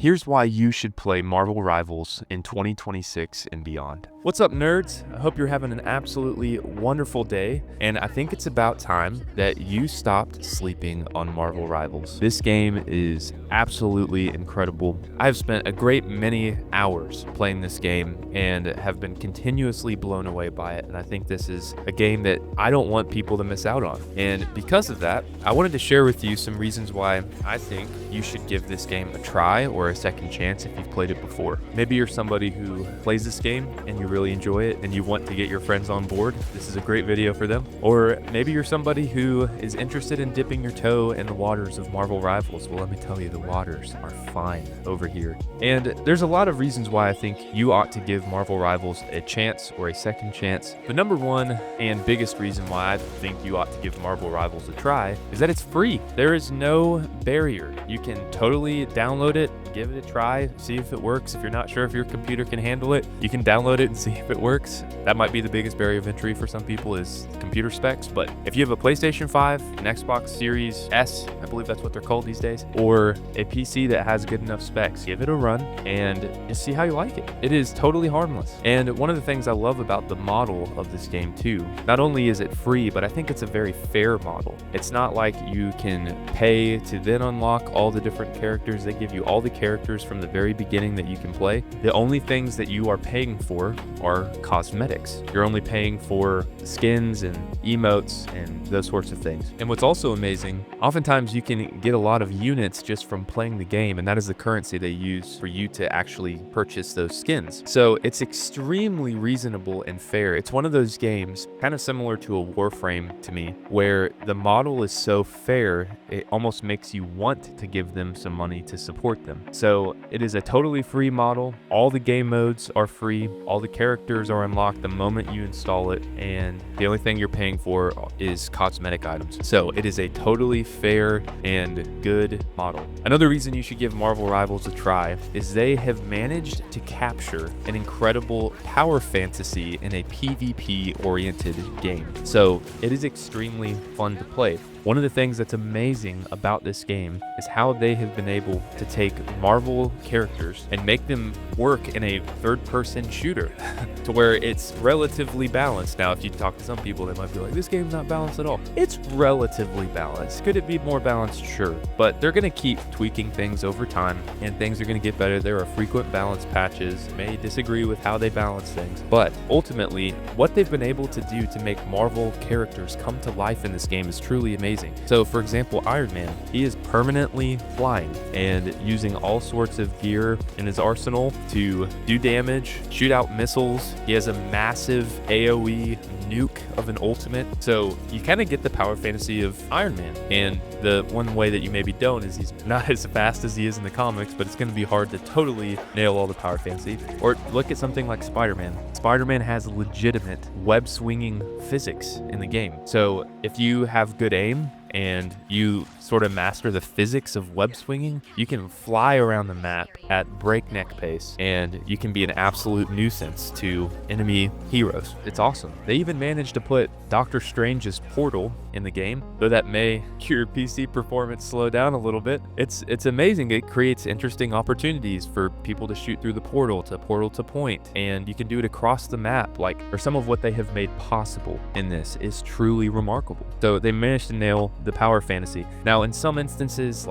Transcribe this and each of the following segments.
Here's why you should play Marvel Rivals in 2026 and beyond. What's up, nerds? I hope you're having an absolutely wonderful day, and I think it's about time that you stopped sleeping on Marvel Rivals. This game is absolutely incredible. I've spent a great many hours playing this game and have been continuously blown away by it, and I think this is a game that I don't want people to miss out on. And because of that, I wanted to share with you some reasons why I think you should give this game a try or a second chance if you've played it before. Maybe you're somebody who plays this game and you really enjoy it and you want to get your friends on board. This is a great video for them. Or maybe you're somebody who is interested in dipping your toe in the waters of Marvel Rivals. Well, let me tell you, the waters are fine over here. And there's a lot of reasons why I think you ought to give Marvel Rivals a chance or a second chance. The number one and biggest reason why I think you ought to give Marvel Rivals a try is that it's free. There is no barrier. You can totally download it, give it a try, see if it works. If you're not sure if your computer can handle it, you can download it and see if it works. That might be the biggest barrier of entry for some people, is computer specs. But if you have a PlayStation 5, an Xbox Series S, I believe that's what they're called these days, or a PC that has good enough specs, give it a run and just see how you like it. It is totally harmless. And one of the things I love about the model of this game too, not only is it free, but I think it's a very fair model. It's not like you can pay to then unlock all the different characters. They give you all the characters from the very beginning that you can play. The only things that you are paying for are cosmetics. You're only paying for skins and emotes and those sorts of things. And what's also amazing, oftentimes you can get a lot of units just from playing the game, and that is the currency they use for you to actually purchase those skins. So it's extremely reasonable and fair. It's one of those games, kind of similar to a Warframe to me, where the model is so fair, it almost makes you want to give them some money to support them. So it is a totally free model. All the game modes are free. All the characters are unlocked the moment you install it, and the only thing you're paying for is cosmetic items. So it is a totally fair and good model. Another reason you should give Marvel Rivals a try is they have managed to capture an incredible power fantasy in a PvP oriented game. So it is extremely fun to play. One of the things that's amazing about this game is how they have been able to take Marvel characters and make them work in a third-person shooter to where it's relatively balanced. Now, if you talk to some people, they might be like, this game's not balanced at all. It's relatively balanced. Could it be more balanced? Sure. But they're going to keep tweaking things over time, and things are going to get better. There are frequent balance patches. You may disagree with how they balance things, but ultimately, what they've been able to do to make Marvel characters come to life in this game is truly amazing. So for example, Iron Man, he is permanently flying and using all sorts of gear in his arsenal to do damage, shoot out missiles. He has a massive AoE nuke of an ultimate. So you kind of get the power fantasy of Iron Man. And the one way that you maybe don't is he's not as fast as he is in the comics, but it's going to be hard to totally nail all the power fantasy. Or look at something like Spider-Man. Spider-Man has legitimate web swinging physics in the game. So if you have good aim and you sort of master the physics of web swinging, you can fly around the map at breakneck pace, and you can be an absolute nuisance to enemy heroes. It's awesome. They even managed to put Doctor Strange's portal in the game, though that may your PC performance slow down a little bit. It's amazing. It creates interesting opportunities for people to shoot through the portal to point, and you can do it across the map. Or some of what they have made possible in this is truly remarkable. So they managed to nail the power fantasy. Now, in some instances,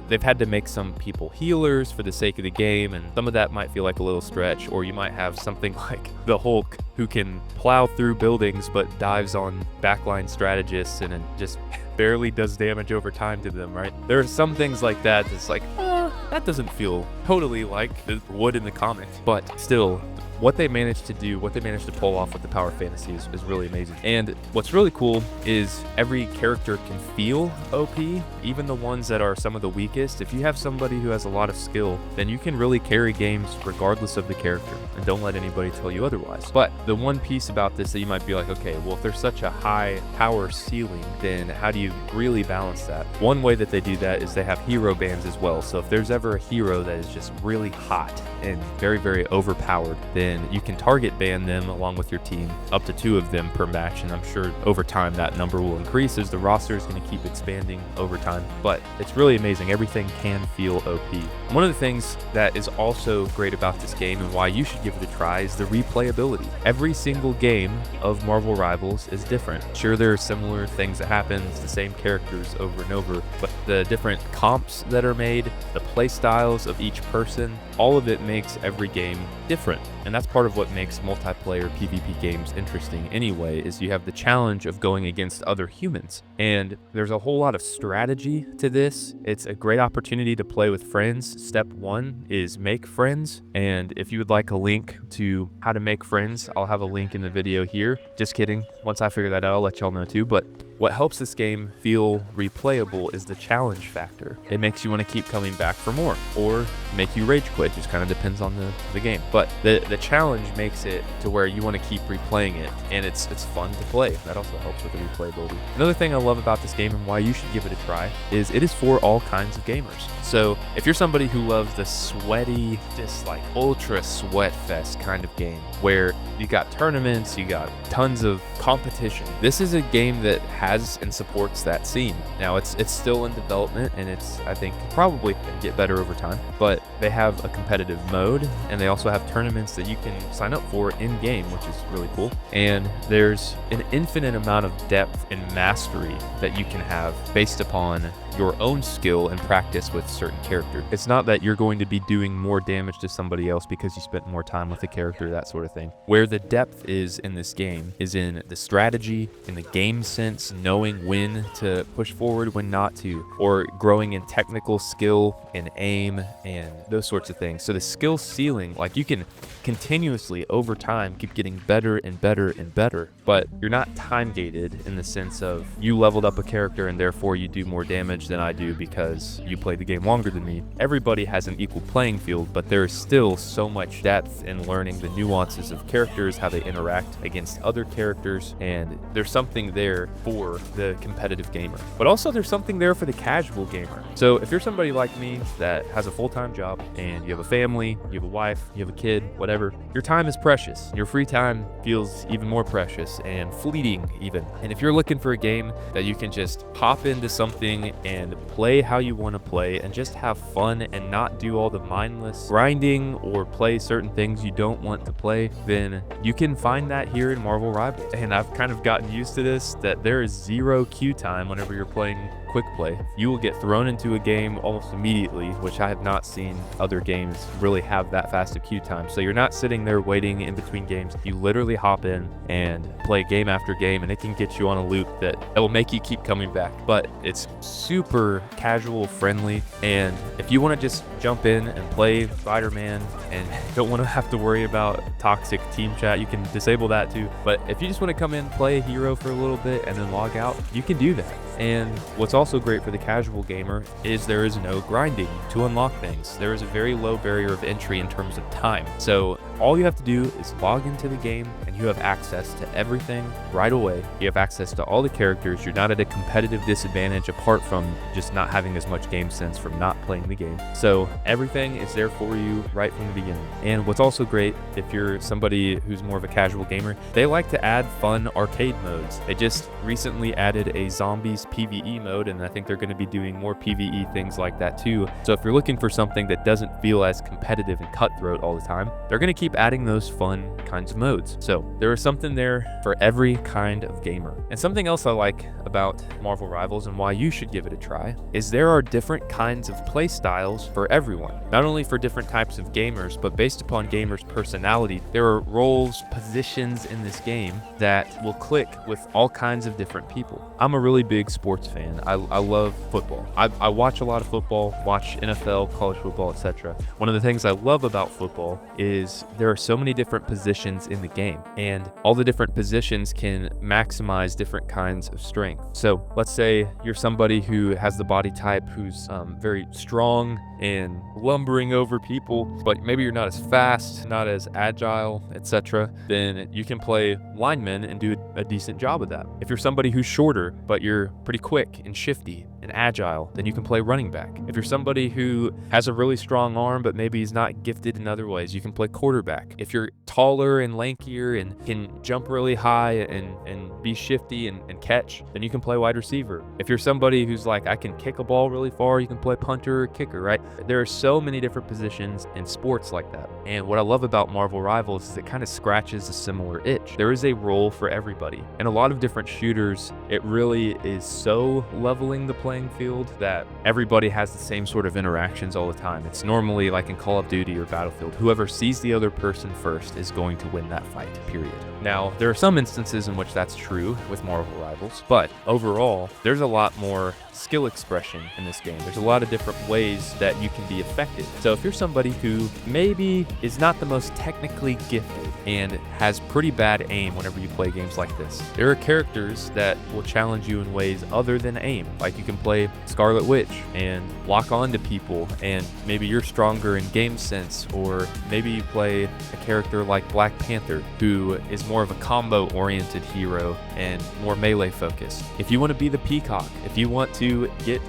they've had to make some people healers for the sake of the game, and some of that might feel like a little stretch. Or you might have something like the Hulk, who can plow through buildings but dives on backline strategists and just barely does damage over time to them, right? There are some things like that that's like, that doesn't feel totally like it would in the comics, but still, what they managed to do, what they managed to pull off with the power fantasy is really amazing. And what's really cool is every character can feel OP, even the ones that are some of the weakest. If you have somebody who has a lot of skill, then you can really carry games regardless of the character, and don't let anybody tell you otherwise. But the one piece about this that you might be like, okay, well, if there's such a high power ceiling, then how do you really balance that? One way that they do that is they have hero bands as well. So if there's ever a hero that is just really hot and very, very overpowered, then then you can target ban them along with your team, up to 2 of them per match, and I'm sure over time that number will increase as the roster is going to keep expanding over time. But it's really amazing. Everything can feel OP. One of the things that is also great about this game and why you should give it a try is the replayability. Every single game of Marvel Rivals is different. Sure, there are similar things that happen, it's the same characters over and over, but the different comps that are made, the play styles of each person, all of it makes every game different. And that's part of what makes multiplayer PvP games interesting anyway, is you have the challenge of going against other humans. And there's a whole lot of strategy to this. It's a great opportunity to play with friends. Step 1 is make friends. And if you would like a link to how to make friends, I'll have a link in the video here. Just kidding. Once I figure that out, I'll let y'all know too. But what helps this game feel replayable is the challenge factor. It makes you want to keep coming back for more, or make you rage quit. Just kind of depends on the game. But the challenge makes it to where you want to keep replaying it, and it's fun to play. That also helps with the replayability. Another thing I love about this game and why you should give it a try is it is for all kinds of gamers. So if you're somebody who loves the sweaty, just like ultra sweat fest kind of game, where you got tournaments, you got tons of competition, this is a game that has and supports that scene. Now it's still in development, and it's, I think, probably gonna get better over time, but they have a competitive mode, and they also have tournaments that you can sign up for in game, which is really cool. And there's an infinite amount of depth and mastery that you can have based upon your own skill and practice with certain characters. It's not that you're going to be doing more damage to somebody else because you spent more time with the character, that sort of thing. Where the depth is in this game is in the strategy, in the game sense, knowing when to push forward, when not to, or growing in technical skill and aim and those sorts of things. So the skill ceiling, like, you can continuously over time keep getting better and better and better, but you're not time gated in the sense of you leveled up a character and therefore you do more damage than I do because you played the game longer than me. Everybody has an equal playing field, but there is still so much depth in learning the nuances of characters, how they interact against other characters, and there's something there for the competitive gamer. But also there's something there for the casual gamer. So if you're somebody like me that has a full-time job and you have a family, you have a wife, you have a kid, whatever, your time is precious. Your free time feels even more precious and fleeting even. And if you're looking for a game that you can just hop into something and play how you want to play and just have fun and not do all the mindless grinding or play certain things you don't want to play, then you can find that here in Marvel Rivals. And I've kind of gotten used to this, that there is zero queue time whenever you're playing quick play. You will get thrown into a game almost immediately, which I have not seen other games really have that fast of queue time. So you're not sitting there waiting in between games. You literally hop in and play game after game, and it can get you on a loop that will make you keep coming back. But it's super casual friendly, and if you want to just jump in and play Spider-Man and don't want to have to worry about toxic team chat, you can disable that too. But if you just want to come in, play a hero for a little bit and then log out, you can do that. And what's also great for the casual gamer is there is no grinding to unlock things. There is a very low barrier of entry in terms of time. So all you have to do is log into the game and you have access to everything right away. You have access to all the characters. You're not at a competitive disadvantage apart from just not having as much game sense from not playing the game. So everything is there for you right from the beginning. And what's also great, if you're somebody who's more of a casual gamer, they like to add fun arcade modes. They just recently added a zombies PvE mode, and I think they're going to be doing more PvE things like that too. So if you're looking for something that doesn't feel as competitive and cutthroat all the time, they're going to keep adding those fun kinds of modes. So there is something there for every kind of gamer. And something else I like about Marvel Rivals and why you should give it a try is there are different kinds of play styles for everyone. Not only for different types of gamers, but based upon gamers' personality, there are roles, positions in this game that will click with all kinds of different people. I'm a really big sports fan. I love football. I watch a lot of football, watch NFL, college football, etc. One of the things I love about football is there are so many different positions in the game, and all the different positions can maximize different kinds of strength. So let's say you're somebody who has the body type who's very strong and lumbering over people, but maybe you're not as fast, not as agile, etc. Then you can play lineman and do a decent job of that. If you're somebody who's shorter, but you're pretty quick and shifty and agile, then you can play running back. If you're somebody who has a really strong arm, but maybe is not gifted in other ways, you can play quarterback. If you're taller and lankier and can jump really high and be shifty and catch, then you can play wide receiver. If you're somebody who's like, I can kick a ball really far, you can play punter or kicker, right? There are so many different positions in sports like that. And what I love about Marvel Rivals is it kind of scratches a similar itch. There is a role for everybody. In a lot of different shooters, it really is so leveling the playing field that everybody has the same sort of interactions all the time. It's normally like in Call of Duty or Battlefield, whoever sees the other person first is going to win that fight, period. Now, there are some instances in which that's true with Marvel Rivals, but overall, there's a lot more skill expression in this game. There's a lot of different ways that you can be effective. So if you're somebody who maybe is not the most technically gifted and has pretty bad aim whenever you play games like this, there are characters that will challenge you in ways other than aim. Like you can play Scarlet Witch and lock on to people, and maybe you're stronger in game sense, or maybe you play a character like Black Panther who is more of a combo oriented hero and more melee focused. If you want to be the Peacock, if you want to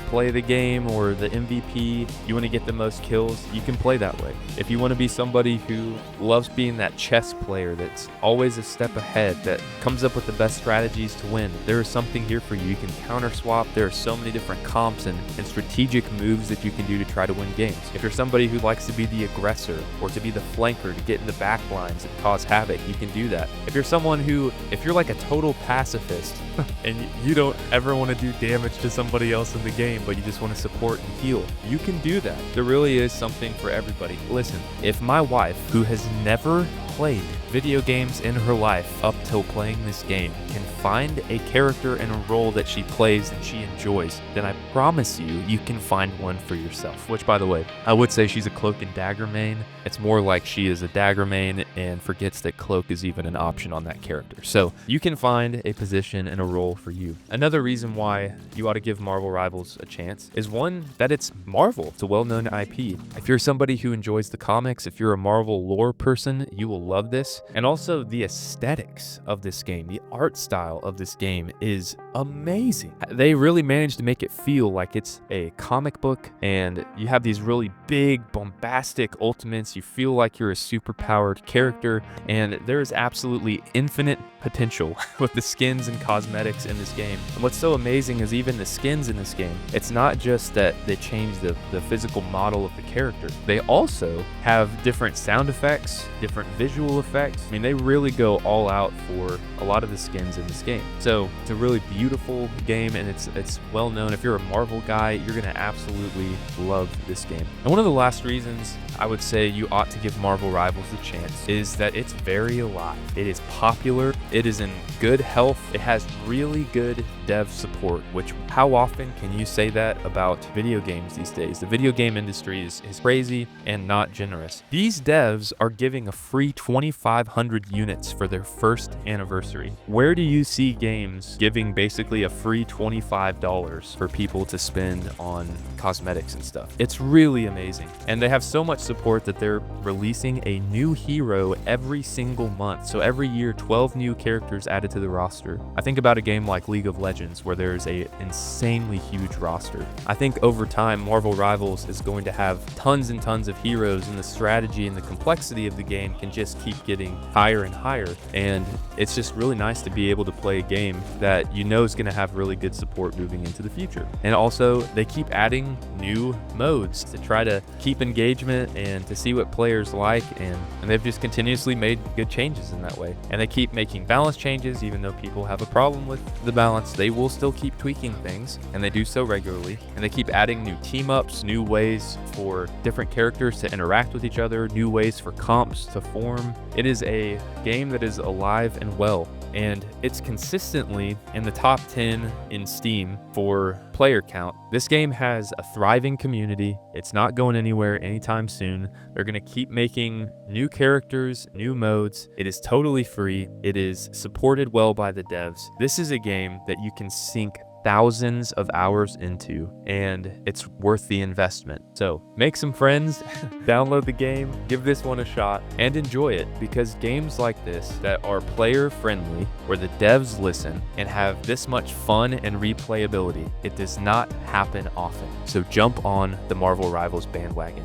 play the game or the MVP, you want to get the most kills, you can play that way. If you want to be somebody who loves being that chess player that's always a step ahead, that comes up with the best strategies to win, there is something here for you. You can counter swap. There are so many different comps and strategic moves that you can do to try to win games. If you're somebody who likes to be the aggressor or to be the flanker, to get in the back lines and cause havoc, you can do that. If you're someone who, if you're like a total pacifist and you don't ever want to do damage to somebody else in the game, but you just want to support and heal, you can do that. There really is something for everybody. Listen, if my wife, who has never played video games in her life up till playing this game, can find a character and a role that she plays and she enjoys, then I promise you can find one for yourself. Which, by the way, I would say she's a cloak and dagger main. It's more like she is a dagger main and forgets that cloak is even an option on that character. So you can find a position and a role for you. Another reason why you ought to give Marvel Rivals a chance is one, that it's Marvel. It's a well-known IP. If you're somebody who enjoys the comics, if you're a Marvel lore person, you will love this. And also the aesthetics of this game, the art style of this game is amazing. They really managed to make it feel like it's a comic book, and you have these really big, bombastic ultimates. You feel like you're a super-powered character, and there is absolutely infinite potential with the skins and cosmetics in this game. And what's so amazing is even the skins in this game, it's not just that they change the physical model of the character. They also have different sound effects, different visual effects. I mean, they really go all out for a lot of the skins in this game. So it's a really beautiful game, and it's well known. If you're a Marvel guy, you're gonna absolutely love this game. And one of the last reasons I would say you ought to give Marvel Rivals a chance is that it's very alive. It is popular. It is in good health. It has really good dev support, which how often can you say that about video games these days? The video game industry is crazy and not generous. These devs are giving a free 2,500 units for their first anniversary. Where do you see games giving basically a free $25 for people to spend on cosmetics and stuff? It's really amazing. And they have so much support that they're releasing a new hero every single month. So every year, 12 new characters added to the roster. I think about a game like League of Legends, where there's a insanely huge roster. I think over time, Marvel Rivals is going to have tons and tons of heroes, and the strategy and the complexity of the game can just keep getting higher and higher. And it's just really nice to be able to play a game that you know is going to have really good support moving into the future. And also, they keep adding new modes to try to keep engagement and to see what players like, and they've just continuously made good changes in that way. And they keep making balance changes. Even though people have a problem with the balance, they will still keep tweaking things, and they do so regularly. And they keep adding new team ups, new ways for different characters to interact with each other, new ways for comps to form. It is a game that is alive and well, and it's consistently in the top 10 in Steam for player count. This game has a thriving community. It's not going anywhere anytime soon. They're going to keep making new characters, new modes. It is totally free. It is supported well by the devs. This is a game that you can sink thousands of hours into, and it's worth the investment. So make some friends, download the game, give this one a shot, and enjoy it, because games like this that are player friendly, where the devs listen and have this much fun and replayability, it does not happen often. So jump on the Marvel Rivals bandwagon.